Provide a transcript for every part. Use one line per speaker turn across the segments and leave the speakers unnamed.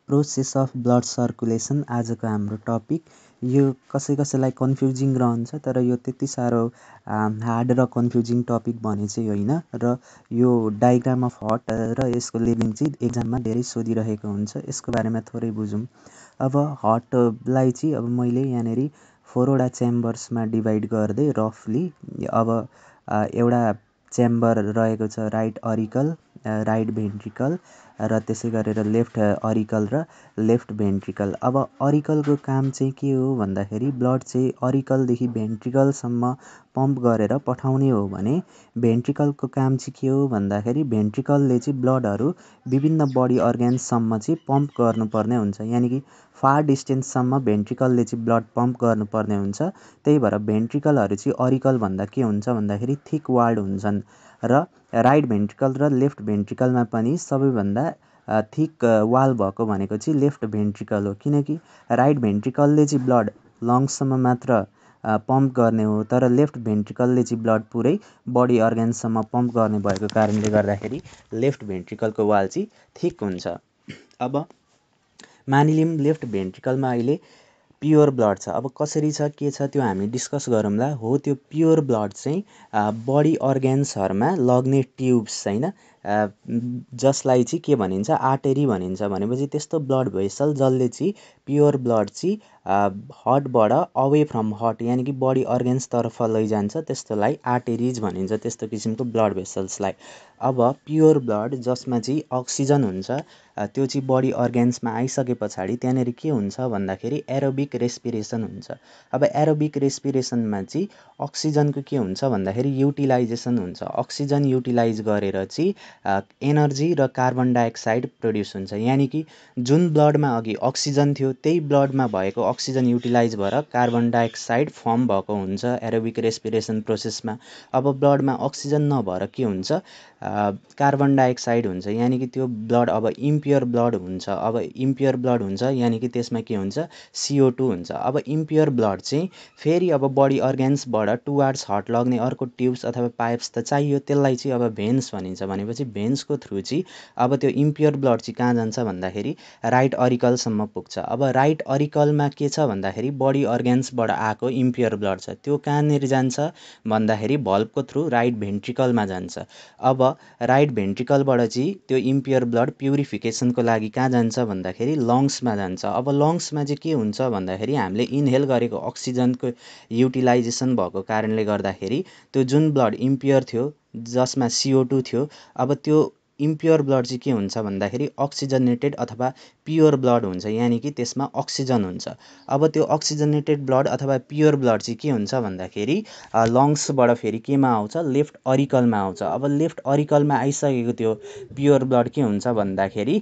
Process of blood circulation आजको हाम्रो topic. यो कसैलाई कन्फ्युजिङ रहन्छ, तर यो त्यति साह्रो हार्ड र कन्फ्युजिङ टपिक भने चाहिँ होइन। र यो डायग्राम अफ हार्ट र यसको लिभिङ चाहिँ एक्जाममा धेरै सोधिरहेको हुन्छ। यसको बारेमा थोरै बुझौँ। अब हार्टलाई चाहिँ अब मैले यहाँनिर 4वटा च्याम्बर्समा डिभाइड गर्दै रफली। अब एउटा च्याम्बर रहेको छ राइट अरिकल, राइट भेन्ट्रिकल र त्यसै गरेर लेफ्ट अरिकल र लेफ्ट भेन्ट्रिकल। अब अरिकलको काम चाहिँ के हो भन्दाखेरि ब्लड चाहिँ अरिकलदेखि भेन्ट्रिकलसम्म पम्प गरेर पठाउने हो भने भेन्ट्रिकलको काम चाहिँ के हो भन्दाखेरि भेन्ट्रिकलले चाहिँ ब्लडहरू विभिन्न बडी अर्ग्यान्ससम्म चाहिँ पम्प गर्नुपर्ने हुन्छ। यानि कि फार डिस्टेन्ससम्म भेन्ट्रिकलले चाहिँ ब्लड पम्प गर्नुपर्ने हुन्छ। त्यही भएर भेन्ट्रिकलहरू चाहिँ अरिकलभन्दा के हुन्छ भन्दाखेरि थिक वाल्ड हुन्छन्। र राइट भेन्ट्रिकल र लेफ्ट भेन्ट्रिकलमा पनि सबैभन्दा थिक वाल भएको भनेको चाहिँ लेफ्ट भेन्ट्रिकल हो। किनकि राइट भेन्ट्रिकलले चाहिँ ब्लड लङ्ससम्म मात्र पम्प गर्ने हो, तर लेफ्ट भेन्ट्रिकलले चाहिँ ब्लड पुरै बडी अर्ग्यान्ससम्म पम्प गर्ने भएको कारणले गर्दाखेरि लेफ्ट भेन्ट्रिकलको वाल चाहिँ थिक हुन्छ। अब मानिलिउँ लेफ्ट भेन्ट्रिकलमा अहिले प्योर ब्लड छ। अब कसरी छ के छ त्यो हामी डिस्कस गरौँला। हो, त्यो प्योर ब्लड चाहिँ बडी अर्ग्यान्सहरूमा लग्ने ट्युब्स होइन, जसलाई चाहिँ के भनिन्छ आर्टेरी भनिन्छ। भनेपछि त्यस्तो ब्लड भेसल जसले चाहिँ प्योर ब्लड चाहिँ हार्टबाट अवे फ्रम हार्ट यानि कि बडी अर्ग्यान्सतर्फ लैजान्छ, त्यस्तोलाई आर्टेरिज भनिन्छ, त्यस्तो किसिमको ब्लड भेसल्सलाई। अब प्योर ब्लड जसमा चाहिँ अक्सिजन हुन्छ, त्यो चाहिँ बडी अर्ग्यान्समा आइसके पछाडि त्यहाँनिर के हुन्छ भन्दाखेरि एरोबिक रेस्पिरेसन हुन्छ। अब एरोबिक रेस्पिरेसनमा चाहिँ अक्सिजनको के हुन्छ भन्दाखेरि युटिलाइजेसन हुन्छ। अक्सिजन युटिलाइज गरेर चाहिँ एनर्जी र कार्बन डाइअक्साइड प्रड्युस हुन्छ। यानि कि जुन ब्लडमा अघि अक्सिजन थियो त्यही ब्लडमा भएको अक्सिजन युटिलाइज भएर कार्बन डाइअक्साइड फर्म भएको हुन्छ एरोबिक रेस्पिरेसन प्रोसेसमा। अब ब्लडमा अक्सिजन नभएर के हुन्छ कार्बन डाइअक्साइड हुन्छ। यानि कि त्यो ब्लड अब इम्प्योर ब्लड हुन्छ। अब इम्प्योर ब्लड हुन्छ यानि कि त्यसमा के हुन्छ CO2 हुन्छ। अब इम्प्योर ब्लड चाहिँ फेरि अब बडी अर्ग्यान्सबाट टुवार्ड्स हार्ट लग्ने अर्को ट्युब्स अथवा पाइप्स त चाहियो, त्यसलाई चाहिँ अब भेन्स भनिन्छ। भनेपछि भेन्सको थ्रु चाहिँ अब त्यो इम्प्योर ब्लड चाहिँ कहाँ जान्छ भन्दाखेरि राइट अरिकलसम्म पुग्छ। अब राइट अरिकलमा के छ भन्दाखेरि बडी अर्ग्यान्सबाट आएको इम्प्योर ब्लड छ, त्यो कहाँनिर जान्छ भन्दाखेरि भल्भको थ्रु राइट भेन्ट्रिकलमा जान्छ। अब राइट भेन्ट्रिकलबाट चाहिँ त्यो इम्प्योर ब्लड प्युरिफिकेसनको लागि कहाँ जान्छ भन्दाखेरि लङ्समा जान्छ। अब लङ्समा चाहिँ के हुन्छ भन्दाखेरि हामीले इनहेल गरेको अक्सिजनको युटिलाइजेसन भएको कारणले गर्दाखेरि त्यो जुन ब्लड इम्प्योर थियो जसमा CO2 थियो, अब त्यो इम्प्योर ब्लड चाहिँ के हुन्छ भन्दाखेरि अक्सिजनेटेड अथवा प्योर ब्लड हुन्छ। यानि कि त्यसमा अक्सिजन हुन्छ। अब त्यो अक्सिजनेटेड ब्लड अथवा प्योर ब्लड चाहिँ के हुन्छ भन्दाखेरि लङ्सबाट फेरि केमा आउँछ लेफ्ट अरिकलमा आउँछ। अब लेफ्ट अरिकलमा आइसकेको त्यो प्योर ब्लड के हुन्छ भन्दाखेरि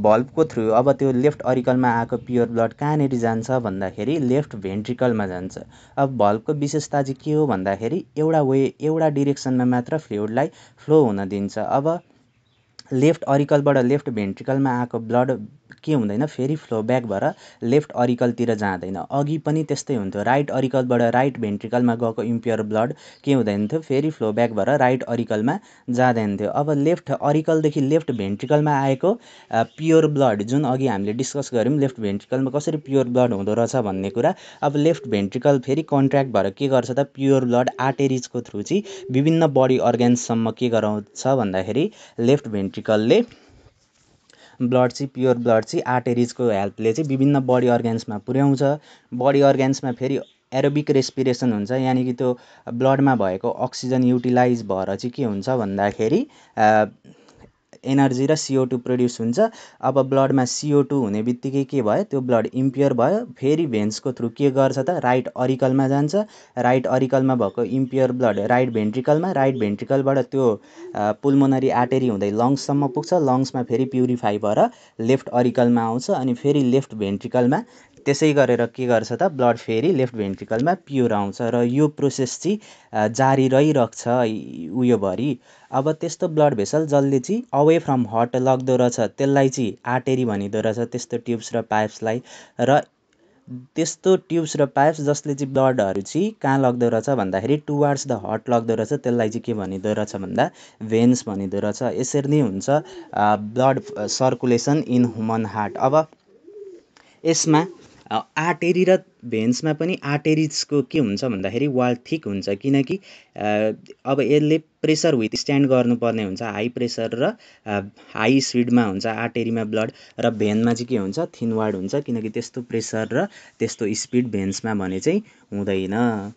भल्भको थ्रु अब त्यो लेफ्ट अरिकलमा आएको प्योर ब्लड कहाँनिर जान्छ भन्दाखेरि लेफ्ट भेन्ट्रिकलमा जान्छ। अब भल्भको विशेषता चाहिँ के हो भन्दाखेरि एउटा डिरेक्सनमा मात्र फ्लुइडलाई फ्लो हुन दिन्छ। अब लेफ्ट अरिकलबाट लेफ्ट भेन्ट्रिकलमा आएको ब्लड के हुँदैन फेरि फ्लो ब्याक भएर लेफ्ट अरिकलतिर जाँदैन। अघि पनि त्यस्तै हुन्थ्यो, राइट अरिकलबाट राइट भेन्ट्रिकलमा गएको इम्प्योर ब्लड के हुँदैन थियो फेरि फ्लो ब्याक भएर राइट अरिकलमा जाँदैन थियो। अब लेफ्ट अरिकलदेखि लेफ्ट भेन्ट्रिकलमा आएको प्योर ब्लड जुन अघि हामीले डिस्कस गऱ्यौँ लेफ्ट भेन्ट्रिकलमा कसरी प्योर ब्लड हुँदो रहेछ भन्ने कुरा। अब लेफ्ट भेन्ट्रिकल फेरि कन्ट्र्याक्ट भएर के गर्छ त प्योर ब्लड आर्टेरिजको थ्रु चाहिँ विभिन्न बडी अर्ग्यान्ससम्म के गराउँछ भन्दाखेरि लेफ्ट भेन्ट्रिकलले ब्लड चाहिँ प्योर ब्लड चाहिँ आर्टेरिजको हेल्पले चाहिँ विभिन्न बडी अर्ग्यान्समा पुर्याउँछ। बडी अर्ग्यान्समा फेरि एरोबिक रेस्पिरेसन हुन्छ। यानि कि त्यो ब्लडमा भएको अक्सिजन युटिलाइज भएर चाहिँ के हुन्छ भन्दाखेरि एनर्जी र CO2 प्रड्युस हुन्छ। अब ब्लडमा CO2 हुने बित्तिकै के भयो त्यो ब्लड इम्प्योर भयो। फेरि भेन्सको थ्रु के गर्छ त राइट अरिकलमा जान्छ। राइट अरिकलमा भएको इम्प्योर ब्लड राइट भेन्ट्रिकलमा, राइट भेन्ट्रिकलबाट त्यो पुल्मोनरी आर्टेरी हुँदै लङ्ससम्म पुग्छ। लङ्समा फेरि प्युरिफाई भएर लेफ्ट अरिकलमा आउँछ अनि फेरि लेफ्ट भेन्ट्रिकलमा त्यसै गरेर के गर्छ त ब्लड फेरि लेफ्ट भेन्ट्रिकलमा प्योर आउँछ। र यो प्रोसेस चाहिँ जारी रहिरहन्छ उयोभरि। अब त्यस्तो ब्लड भेसल जसले चाहिँ अवे फ्रम हार्ट लग्दो रहेछ त्यसलाई चाहिँ आर्टेरी भनिँदो रहेछ, त्यस्तो ट्युब्स र पाइप्सलाई। र त्यस्तो ट्युब्स र पाइप्स जसले चाहिँ ब्लडहरू चाहिँ कहाँ लग्दो रहेछ भन्दाखेरि टुवार्ड्स द हार्ट लग्दो रहेछ, त्यसलाई चाहिँ के भनिँदो रहेछ भन्दा भेन्स भनिँदो रहेछ। यसरी नै हुन्छ blood circulation in human heart. अब यसमा आर्टेरी र भेन्समा पनि आर्टेरिजको के हुन्छ भन्दाखेरि वाल थिक हुन्छ, किनकि अब यसले प्रेसर विथस्ट्यान्ड गर्नुपर्ने हुन्छ, हाई प्रेसर र हाई स्पिडमा हुन्छ आर्टेरीमा ब्लड, र भेनमा चाहिँ के हुन्छ, थिन वाल्ड हुन्छ, किनकि त्यस्तो प्रेसर र त्यस्तो स्पिड भेन्समा भने चाहिँ हुँदैन।